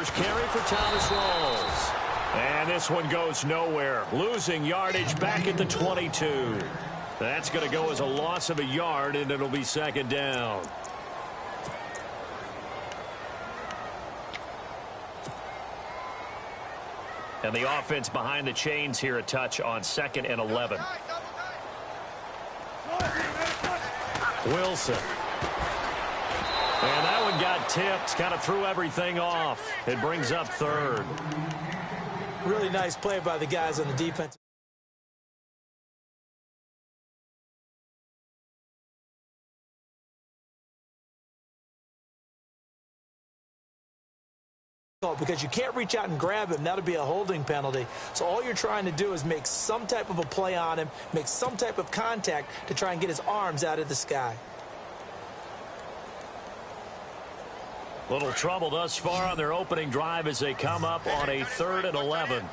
first carry for Thomas Rawls. And this one goes nowhere. Losing yardage back at the 22. That's going to go as a loss of a yard, and it'll be second down. And the offense behind the chains here a touch on 2nd and 11. Wilson. And that one got tipped, kind of threw everything off. It brings up 3rd. Really nice play by the guys on the defense. Because you can't reach out and grab him. That'll be a holding penalty. So all you're trying to do is make some type of a play on him, make some type of contact to try and get his arms out of the sky. Little trouble thus far on their opening drive as they come up on a 3rd and 11.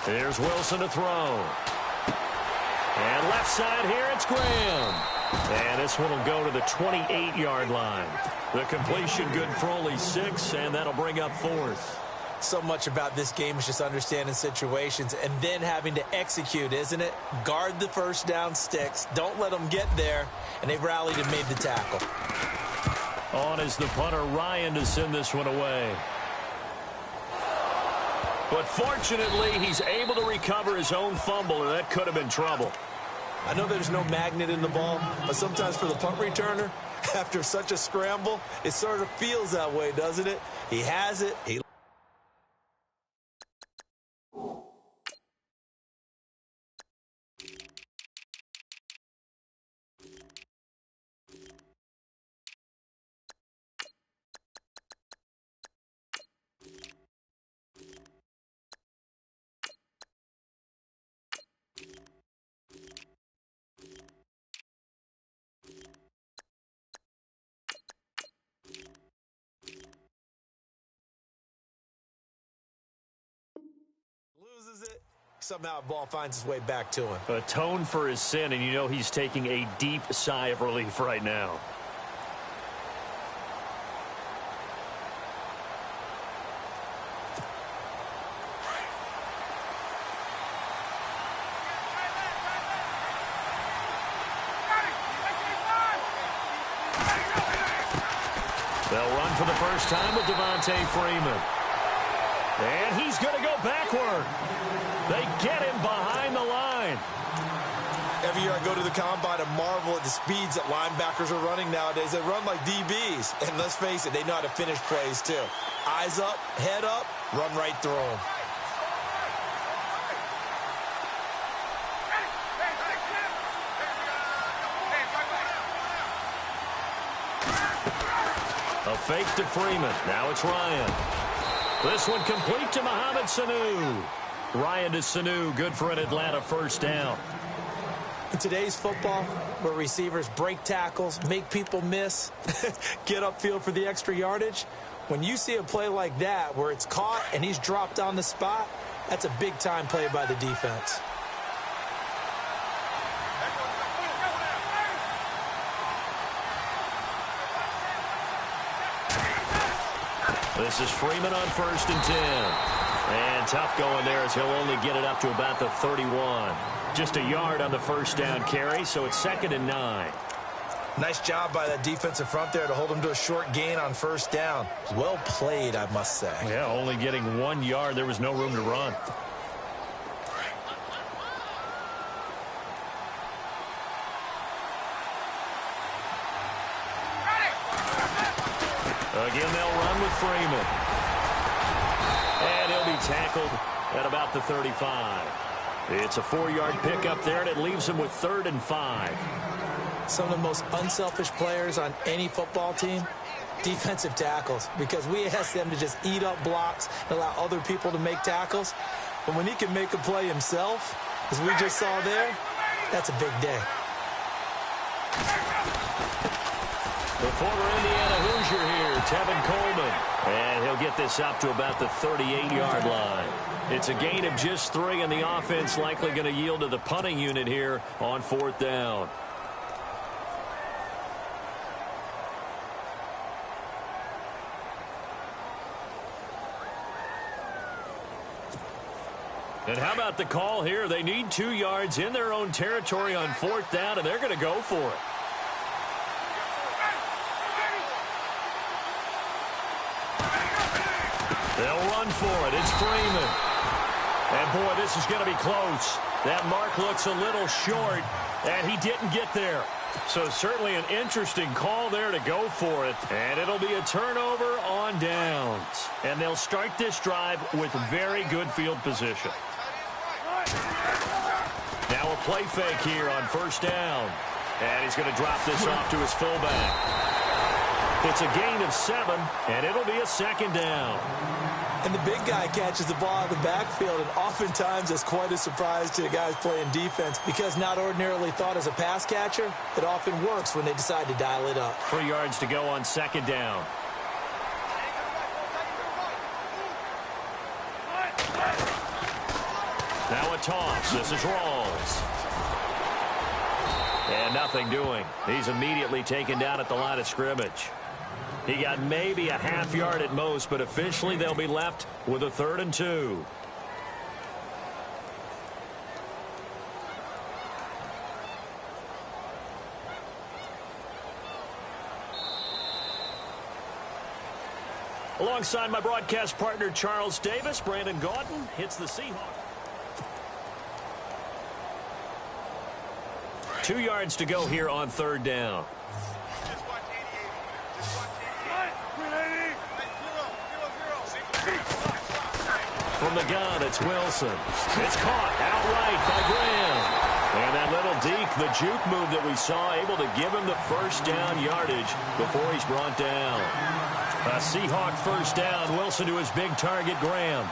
Here's Wilson to throw. And left side here, it's Graham. And this one will go to the 28-yard line. The completion good for only 6, and that'll bring up 4th. So much about this game is just understanding situations and then having to execute, isn't it? Guard the first down sticks. Don't let them get there. And they've rallied and made the tackle. On is the punter, Ryan, to send this one away. But fortunately, he's able to recover his own fumble, or that could have been trouble. I know there's no magnet in the ball, but sometimes for the punt returner, after such a scramble, it sort of feels that way, doesn't it? He has it. He loses it. Somehow the ball finds its way back to him. Atone for his sin, and you know he's taking a deep sigh of relief right now. They'll run for the first time with Devontae Freeman. And he's going to go backward. They get him behind the line. Every year I go to the combine and marvel at the speeds that linebackers are running nowadays. They run like DBs. And let's face it, they know how to finish plays too. Eyes up, head up, run right through them. A fake to Freeman. Now it's Ryan. This one complete to Mohamed Sanu. Ryan to Sanu, good for an Atlanta first down. In today's football, where receivers break tackles, make people miss, get upfield for the extra yardage, when you see a play like that where it's caught and he's dropped on the spot, that's a big-time play by the defense. This is Freeman on 1st and 10. And tough going there as he'll only get it up to about the 31. Just a yard on the first down carry, so it's 2nd and 9. Nice job by that defensive front there to hold him to a short gain on first down. Well played, I must say. Yeah, only getting 1 yard. There was no room to run. Again, they'll run with Freeman. And he'll be tackled at about the 35. It's a 4-yard pickup there, and it leaves him with 3rd and 5. Some of the most unselfish players on any football team, defensive tackles, because we ask them to just eat up blocks and allow other people to make tackles. But when he can make a play himself, as we just saw there, that's a big day. The former Indiana Hoosier here, Tevin Coleman. And he'll get this up to about the 38-yard line. It's a gain of just 3, and the offense likely going to yield to the punting unit here on 4th down. And how about the call here? They need 2 yards in their own territory on 4th down, and they're going to go for it. They'll run for it. It's Freeman. And, boy, this is going to be close. That mark looks a little short, and he didn't get there. So certainly an interesting call there to go for it. And it'll be a turnover on downs. And they'll start this drive with very good field position. Now a play fake here on 1st down. And he's going to drop this off to his fullback. It's a gain of 7, and it'll be a 2nd down. And the big guy catches the ball out of the backfield, and oftentimes it's quite a surprise to the guys playing defense because not ordinarily thought as a pass catcher, it often works when they decide to dial it up. 3 yards to go on 2nd down. Now a toss. This is Rawls. And nothing doing. He's immediately taken down at the line of scrimmage. He got maybe a half yard at most, but officially they'll be left with a 3rd and 2. Alongside my broadcast partner, Charles Davis, Brandon Gaudin hits the Seahawks. 2 yards to go here on 3rd down. From the gun, it's Wilson. It's caught outright by Graham. And that little deke, the juke move that we saw, able to give him the 1st down yardage before he's brought down. A Seahawk 1st down. Wilson to his big target, Graham.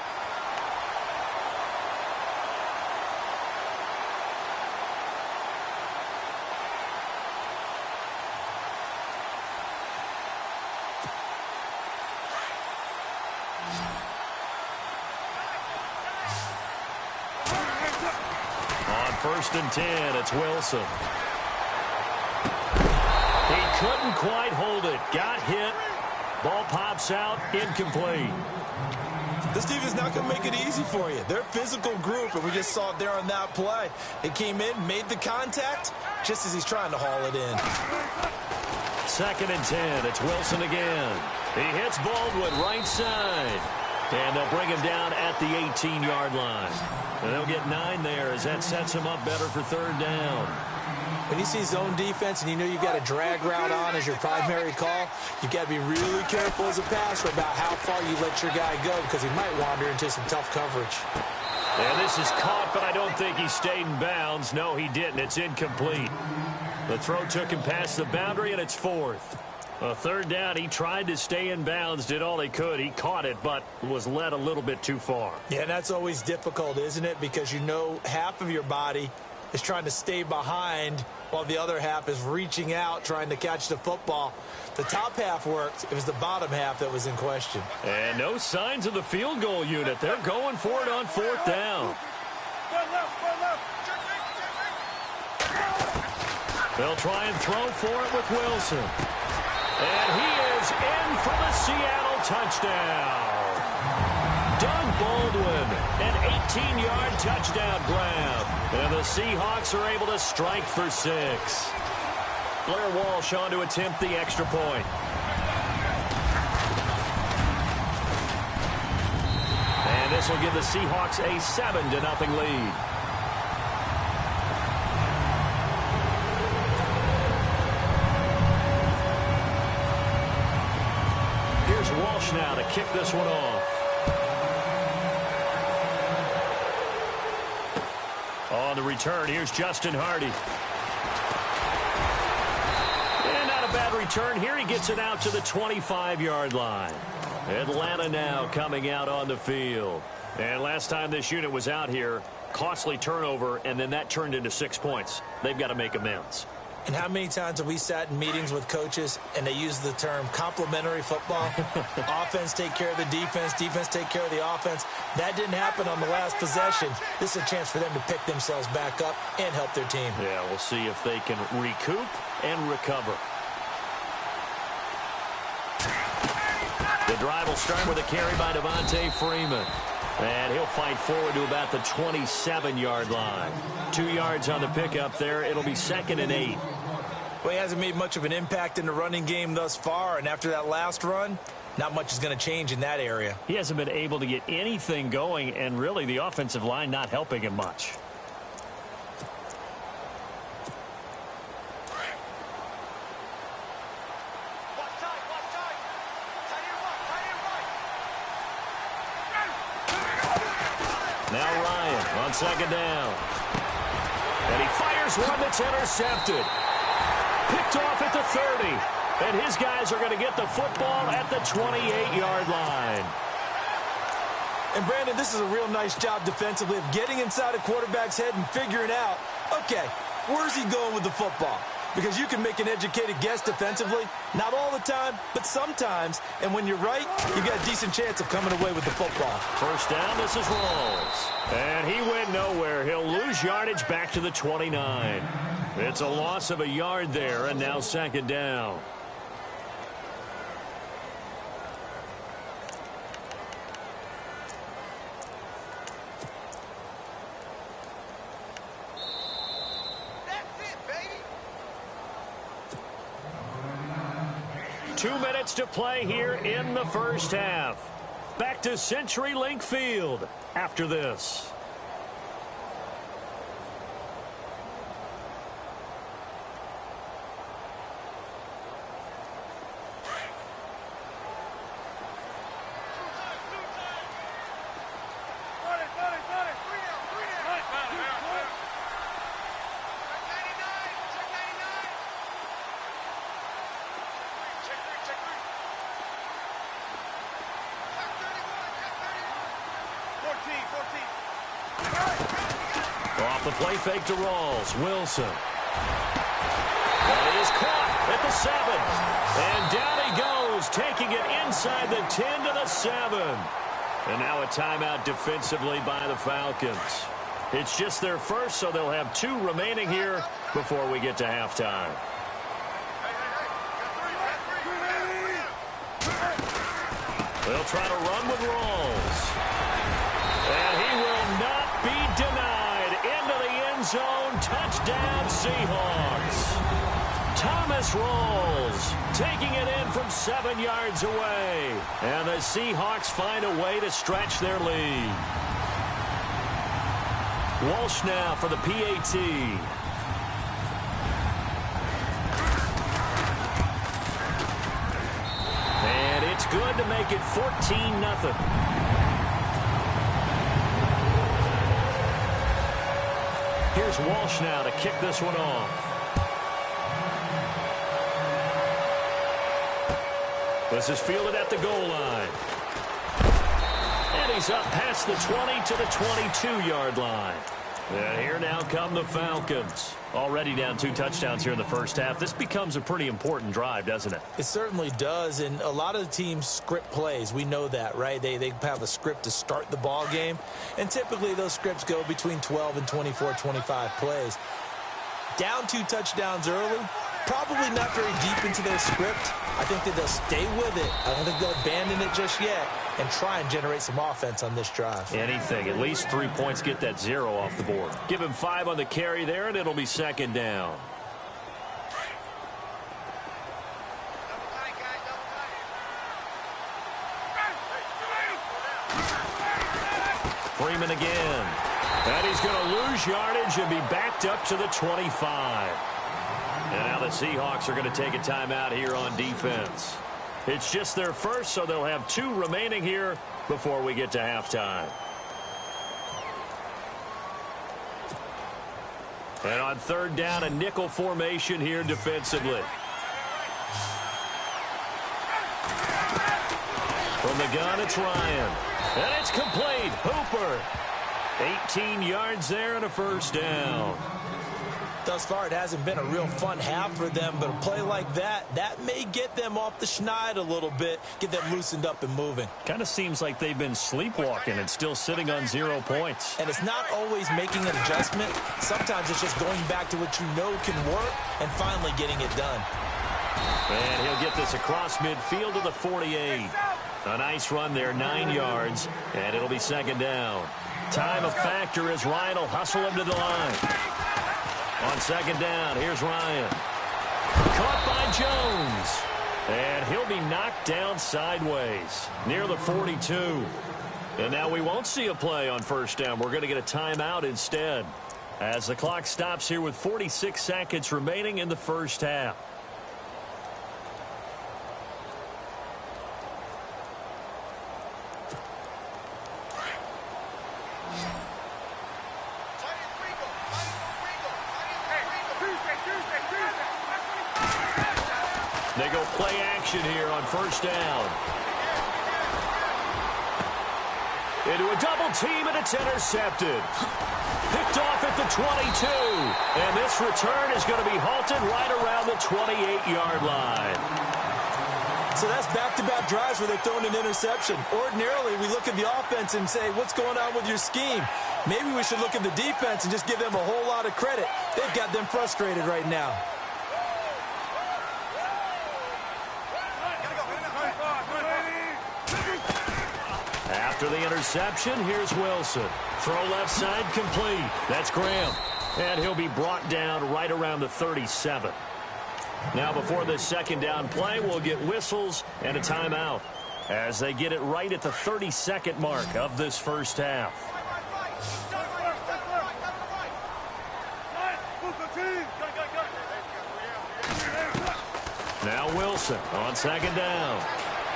On 1st and 10, it's Wilson. He couldn't quite hold it. Got hit. Ball pops out, incomplete. This defense is not going to make it easy for you. They're a physical group, and we just saw it there on that play. It came in, made the contact, just as he's trying to haul it in. 2nd and 10, it's Wilson again. He hits Baldwin right side. And they'll bring him down at the 18-yard line. And they'll get 9 there as that sets him up better for 3rd down. When you see zone defense and you know you've got a drag route on as your primary call, you've got to be really careful as a passer about how far you let your guy go because he might wander into some tough coverage. And this is caught, but I don't think he stayed in bounds. No, he didn't. It's incomplete. The throw took him past the boundary, and it's 4th. A 3rd down, he tried to stay in bounds, did all he could. He caught it, but was led a little bit too far. Yeah, and that's always difficult, isn't it? Because you know half of your body is trying to stay behind while the other half is reaching out, trying to catch the football. The top half worked. It was the bottom half that was in question. And no signs of the field goal unit. They're going for it on 4th down. They'll try and throw for it with Wilson. And he is in for the Seattle touchdown. Doug Baldwin, an 18-yard touchdown grab. And the Seahawks are able to strike for 6. Blair Walsh on to attempt the extra point. And this will give the Seahawks a 7-0 lead. Here's Walsh now to kick this one off. On the return, here's Justin Hardy. And not a bad return here. He gets it out to the 25-yard line. Atlanta now coming out on the field. And last time this unit was out here, costly turnover, and then that turned into 6 points. They've got to make amends. And how many times have we sat in meetings with coaches and they use the term complementary football? Offense take care of the defense, defense take care of the offense. That didn't happen on the last possession. This is a chance for them to pick themselves back up and help their team. Yeah, we'll see if they can recoup and recover. The drive will start with a carry by Devontae Freeman. And he'll fight forward to about the 27-yard line. 2 yards on the pickup there. It'll be 2nd and 8. Well, he hasn't made much of an impact in the running game thus far, and after that last run, not much is going to change in that area. He hasn't been able to get anything going, and really the offensive line not helping him much. Now Ryan on 2nd down. And he fires one that's intercepted. Picked off at the 30. And his guys are going to get the football at the 28-yard line. And, Brandon, this is a real nice job defensively of getting inside a quarterback's head and figuring out, okay, where's he going with the football? Because you can make an educated guess defensively, not all the time, but sometimes. And when you're right, you've got a decent chance of coming away with the football. First down, this is Rawls. And he went nowhere. He'll lose yardage back to the 29. It's a loss of a yard there, and now 2nd down. That's it, baby. 2 minutes to play here in the first half. Back to CenturyLink Field after this. Off the play fake to Rawls. Wilson. That is caught at the 7. And down he goes, taking it inside the 10 to the 7. And now a timeout defensively by the Falcons. It's just their first, so they'll have 2 remaining here before we get to halftime. They'll try to run with Rawls. And he will not be denied. Into the end zone. Touchdown, Seahawks. Thomas Rawls taking it in from 7 yards away. And the Seahawks find a way to stretch their lead. Walsh now for the PAT. And it's good to make it 14-0. Here's Walsh now to kick this one off. This is fielded at the goal line. And he's up past the 20 to the 22-yard line. And here now come the Falcons. Already down 2 touchdowns here in the first half. This becomes a pretty important drive, doesn't it? It certainly does, and a lot of the teams script plays. We know that, right? They have a script to start the ball game, and typically those scripts go between 12 and 24, 25 plays. Down 2 touchdowns early, probably not very deep into their script. I think that they'll stay with it. I don't think they'll abandon it just yet and try and generate some offense on this drive. Anything. At least 3 points, get that 0 off the board. Give him 5 on the carry there, and it'll be 2nd down. Freeman again. And he's going to lose yardage and be backed up to the 25. And now the Seahawks are going to take a timeout here on defense. It's just their first, so they'll have 2 remaining here before we get to halftime. And on 3rd down, a nickel formation here defensively. From the gun, it's Ryan. And it's complete. Hooper. 18 yards there and a first down. Thus far, it hasn't been a real fun half for them, but a play like that may get them off the schneid a little bit, get them loosened up and moving. Kind of seems like they've been sleepwalking and still sitting on 0 points. And it's not always making an adjustment. Sometimes it's just going back to what you know can work and finally getting it done. And he'll get this across midfield to the 48. A nice run there, 9 yards, and it'll be second down. Time a factor as Ryan will hustle him to the line. On second down, here's Ryan. Caught by Jones. And he'll be knocked down sideways near the 42. And now we won't see a play on first down. We're going to get a timeout instead as the clock stops here with 46 seconds remaining in the first half. They go play action here on first down. Into a double team, and it's intercepted. Picked off at the 22. And this return is going to be halted right around the 28-yard line. So that's back-to-back drives where they're throwing an interception. Ordinarily, we look at the offense and say, what's going on with your scheme? Maybe we should look at the defense and just give them a whole lot of credit. They've got them frustrated right now. After the interception, here's Wilson. Throw left side complete. That's Graham. And he'll be brought down right around the 37. Now before this second down play, we'll get whistles and a timeout as they get it right at the 32nd mark of this first half. Now Wilson on second down.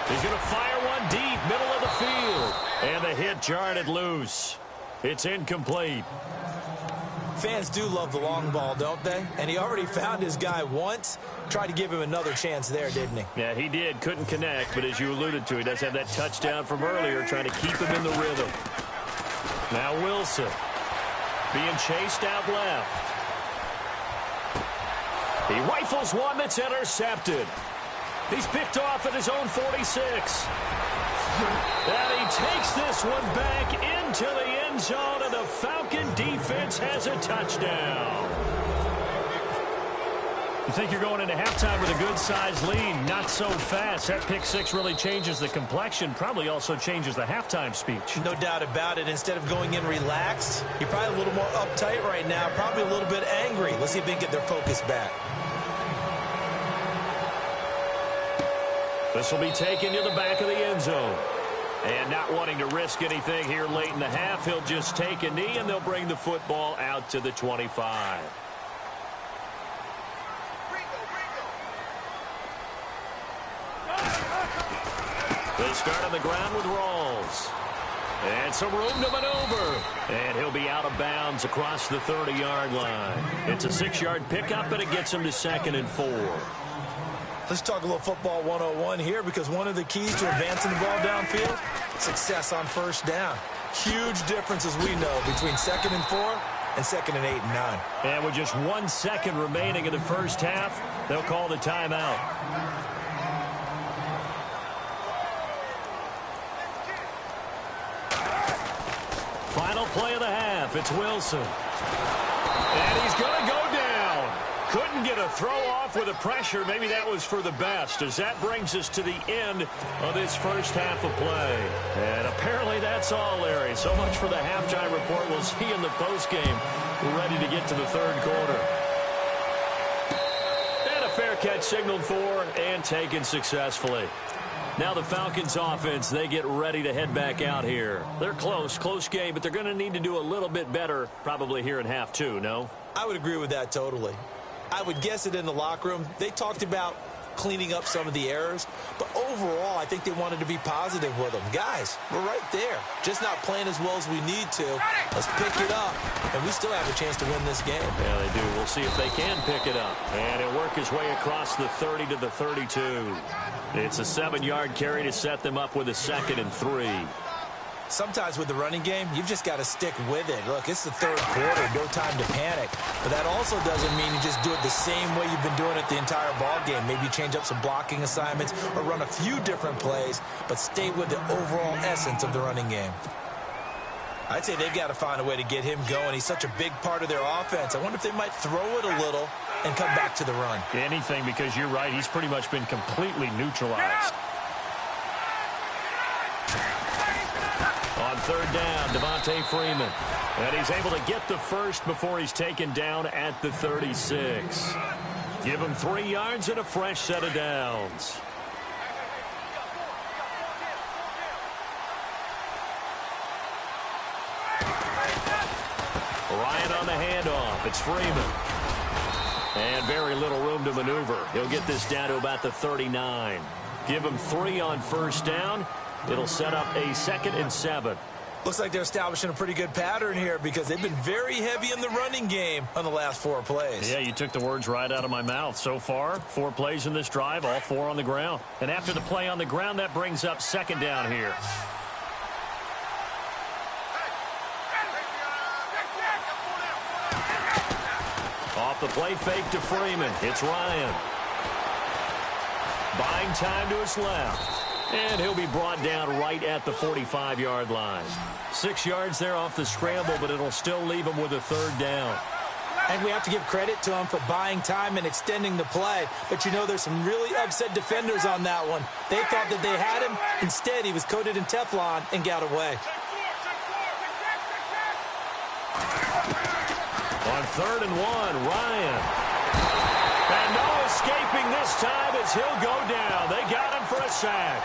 He's going to fire one deep, middle of the field. And the hit jarred it loose. It's incomplete. Fans do love the long ball, don't they? And he already found his guy once. Tried to give him another chance there, didn't he? Yeah, he did. Couldn't connect, but as you alluded to, he does have that touchdown from earlier, trying to keep him in the rhythm. Now Wilson being chased out left. He rifles one that's intercepted. He's picked off at his own 46. And he takes this one back into the end zone, and the Falcon defense has a touchdown. You think you're going into halftime with a good-sized lead. Not so fast. That pick six really changes the complexion, probably also changes the halftime speech. No doubt about it. Instead of going in relaxed, you're probably a little more uptight right now, probably a little bit angry. Let's see if they can get their focus back. This will be taken to the back of the end zone. And not wanting to risk anything here late in the half, he'll just take a knee, and they'll bring the football out to the 25. They start on the ground with Rawls. And some room to maneuver. And he'll be out of bounds across the 30-yard line. It's a 6-yard pickup, and it gets him to 2nd and 4. Let's talk a little football 101 here, because one of the keys to advancing the ball downfield, success on first down. Huge difference, as we know, between 2nd and 4 and 2nd and 8 and 9. And with just 1 second remaining in the first half, they'll call the timeout. Final play of the half. It's Wilson. And he's going to go down. Couldn't get a throw off with the pressure. Maybe that was for the best, as that brings us to the end of this first half of play. And apparently that's all, Larry. So much for the halftime report. We'll see in the postgame. We're ready to get to the third quarter. And a fair catch signaled for and taken successfully. Now the Falcons offense, they get ready to head back out here. They're close game, but they're going to need to do a little bit better probably here in half two, no? I would agree with that totally. I would guess it in the locker room. They talked about cleaning up some of the errors, but overall, I think they wanted to be positive with them. Guys, we're right there. Just not playing as well as we need to. Let's pick it up, and we still have a chance to win this game. Yeah, they do. We'll see if they can pick it up. And it'll work his way across the 30 to the 32. It's a 7-yard carry to set them up with a 2nd and 3. Sometimes with the running game, you've just got to stick with it. Look, it's the third quarter, no time to panic. But that also doesn't mean you just do it the same way you've been doing it the entire ball game. Maybe change up some blocking assignments or run a few different plays, but stay with the overall essence of the running game. I'd say they've got to find a way to get him going. He's such a big part of their offense. I wonder if they might throw it a little and come back to the run. Anything, because you're right. He's pretty much been completely neutralized. third down, Devontae Freeman. And he's able to get the first before he's taken down at the 36. Give him 3 yards and a fresh set of downs. Ryan on the handoff. It's Freeman. And very little room to maneuver. He'll get this down to about the 39. Give him 3 on first down. It'll set up a 2nd and 7. Looks like they're establishing a pretty good pattern here because they've been very heavy in the running game on the last 4 plays. Yeah, you took the words right out of my mouth. So far, 4 plays in this drive, all 4 on the ground. And after the play on the ground, that brings up 2nd down here. Off the play fake to Freeman. It's Ryan. Buying time to his left. And he'll be brought down right at the 45-yard line. 6 yards there off the scramble, but it'll still leave him with a 3rd down. And we have to give credit to him for buying time and extending the play. But, you know, there's some really upset defenders on that one. They thought that they had him. Instead, he was coated in Teflon and got away. On 3rd and 1, Ryan. And no escaping this time as he'll go down. They got him for a sack.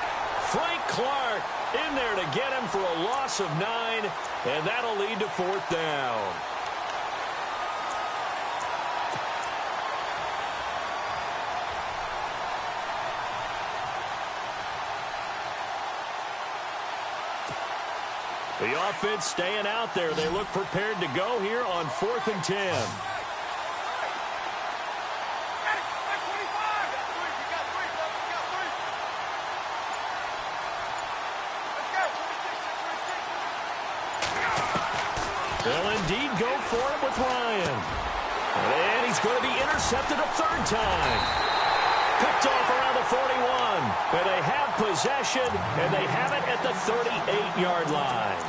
Frank Clark in there to get him for a loss of 9, and that'll lead to 4th down. The offense staying out there. They look prepared to go here on 4th and 10. They'll indeed go for it with Ryan. And he's going to be intercepted a 3rd time. Picked off around the 41. And they have possession, and they have it at the 38-yard line.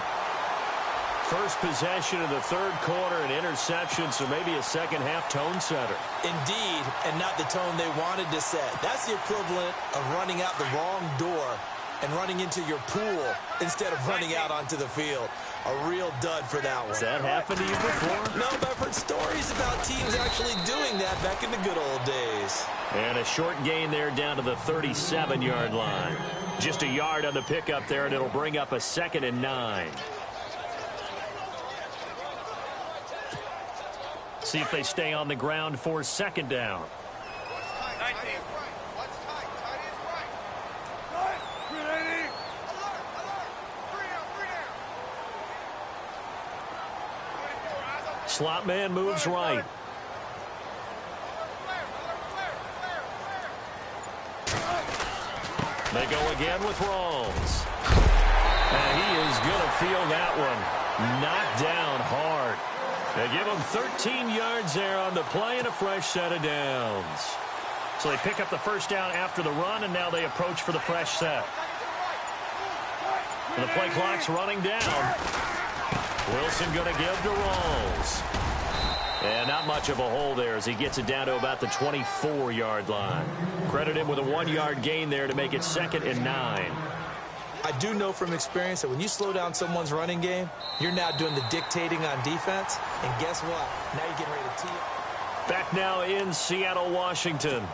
First possession of the 3rd quarter, an interception, so maybe a second-half tone setter. Indeed, and not the tone they wanted to set. That's the equivalent of running out the wrong door and running into your pool instead of running out onto the field. A real dud for that one. Has that happened to you before? No, but I've heard stories about teams actually doing that back in the good old days. And a short gain there down to the 37-yard line. Just a yard on the pickup there, and it'll bring up a 2nd and 9. See if they stay on the ground for 2nd down. Slot man moves right. They go again with Rawls. And he is going to feel that one. Knocked down hard. They give him 13 yards there on the play and a fresh set of downs. So they pick up the first down after the run, and now they approach for the fresh set. And the play clock's running down. Wilson going to give to Rawls. And not much of a hole there as he gets it down to about the 24-yard line. Credit him with a 1-yard gain there to make it 2nd and 9. I do know from experience that when you slow down someone's running game, you're now doing the dictating on defense. And guess what? Now you're getting ready to tee up. Back now in Seattle, Washington.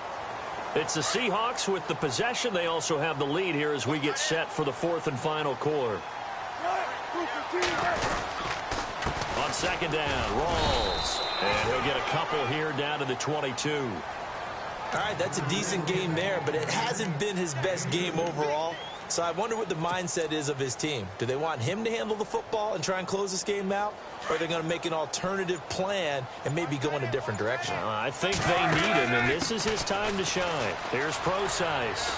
It's the Seahawks with the possession. They also have the lead here as we get set for the 4th and final quarter. On 2nd down, Rawls. And he'll get a couple here down to the 22. All right, that's a decent game there, but it hasn't been his best game overall. So I wonder what the mindset is of his team. Do they want him to handle the football and try and close this game out? Or are they going to make an alternative plan and maybe go in a different direction? I think they need him, and this is his time to shine. Here's Procise.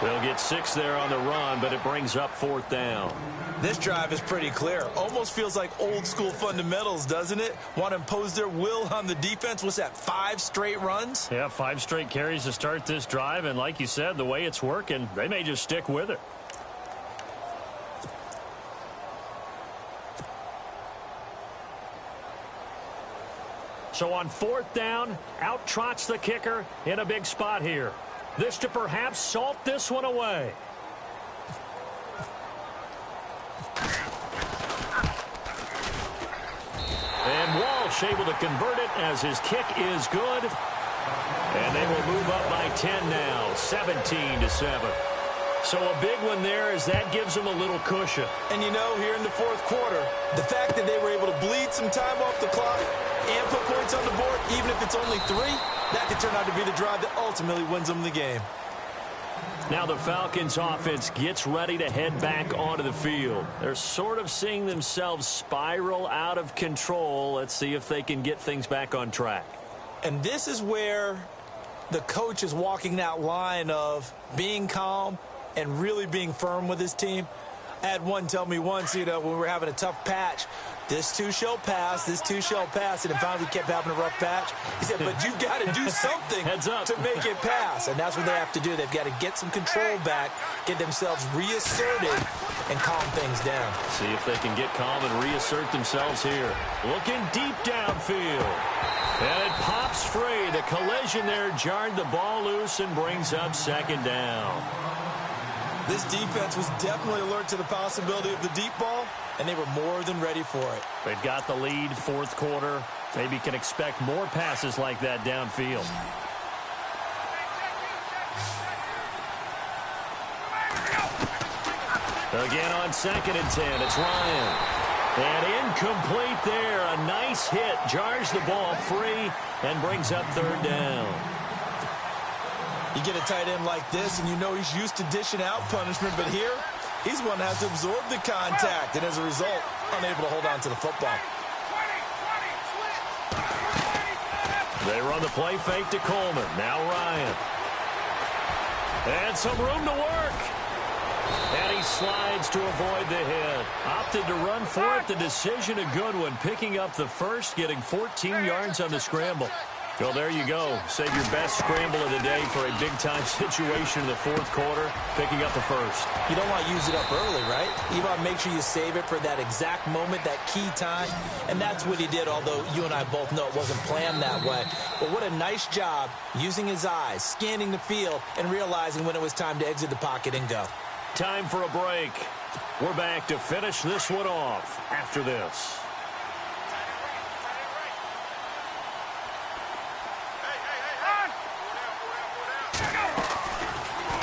They'll get 6 there on the run, but it brings up 4th down. This drive is pretty clear. Almost feels like old school fundamentals, doesn't it? Want to impose their will on the defense. What's that, 5 straight runs? Yeah, 5 straight carries to start this drive. And like you said, the way it's working, they may just stick with it. So on 4th down, out trots the kicker in a big spot here. This to perhaps salt this one away. Walsh able to convert it as his kick is good. And they will move up by 10 now, 17-7. So a big one there as that gives them a little cushion. And you know, here in the fourth quarter, the fact that they were able to bleed some time off the clock and put points on the board, even if it's only 3, that could turn out to be the drive that ultimately wins them the game. Now the Falcons offense gets ready to head back onto the field. They're sort of seeing themselves spiral out of control. Let's see if they can get things back on track. And this is where the coach is walking that line of being calm and really being firm with his team. I had one tell me once, when we were having a tough patch, this too shall pass, this too shall pass, and it finally kept having a rough patch. He said, but you've got to do something to make it pass, and that's what they have to do. They've got to get some control back, get themselves reasserted, and calm things down. See if they can get calm and reassert themselves here. Looking deep downfield. And it pops free. The collision there jarred the ball loose and brings up second down. This defense was definitely alert to the possibility of the deep ball, and they were more than ready for it. They've got the lead, fourth quarter. Maybe can expect more passes like that downfield. Again on 2nd and 10, it's Ryan. And incomplete there. A nice hit. Jars the ball free and brings up 3rd down. You get a tight end like this, and you know he's used to dishing out punishment, but here, he's one that has to absorb the contact, and as a result, unable to hold on to the football. They run the play fake to Coleman. Now Ryan. And some room to work. And he slides to avoid the hit. Opted to run for it. The decision a good one. Picking up the first, getting 14 yards on the scramble. Well, there you go. Save your best scramble of the day for a big-time situation in the fourth quarter, picking up the first. You don't want to use it up early, right? You want to make sure you save it for that exact moment, that key time, and that's what he did, although you and I both know it wasn't planned that way. But what a nice job using his eyes, scanning the field, and realizing when it was time to exit the pocket and go. Time for a break. We're back to finish this one off after this.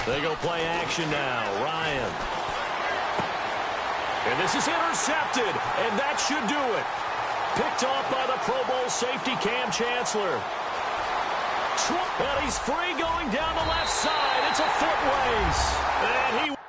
They go play action now. Ryan. And this is intercepted, and that should do it. Picked off by the Pro Bowl safety Cam Chancellor. And he's free going down the left side. It's a foot race. And he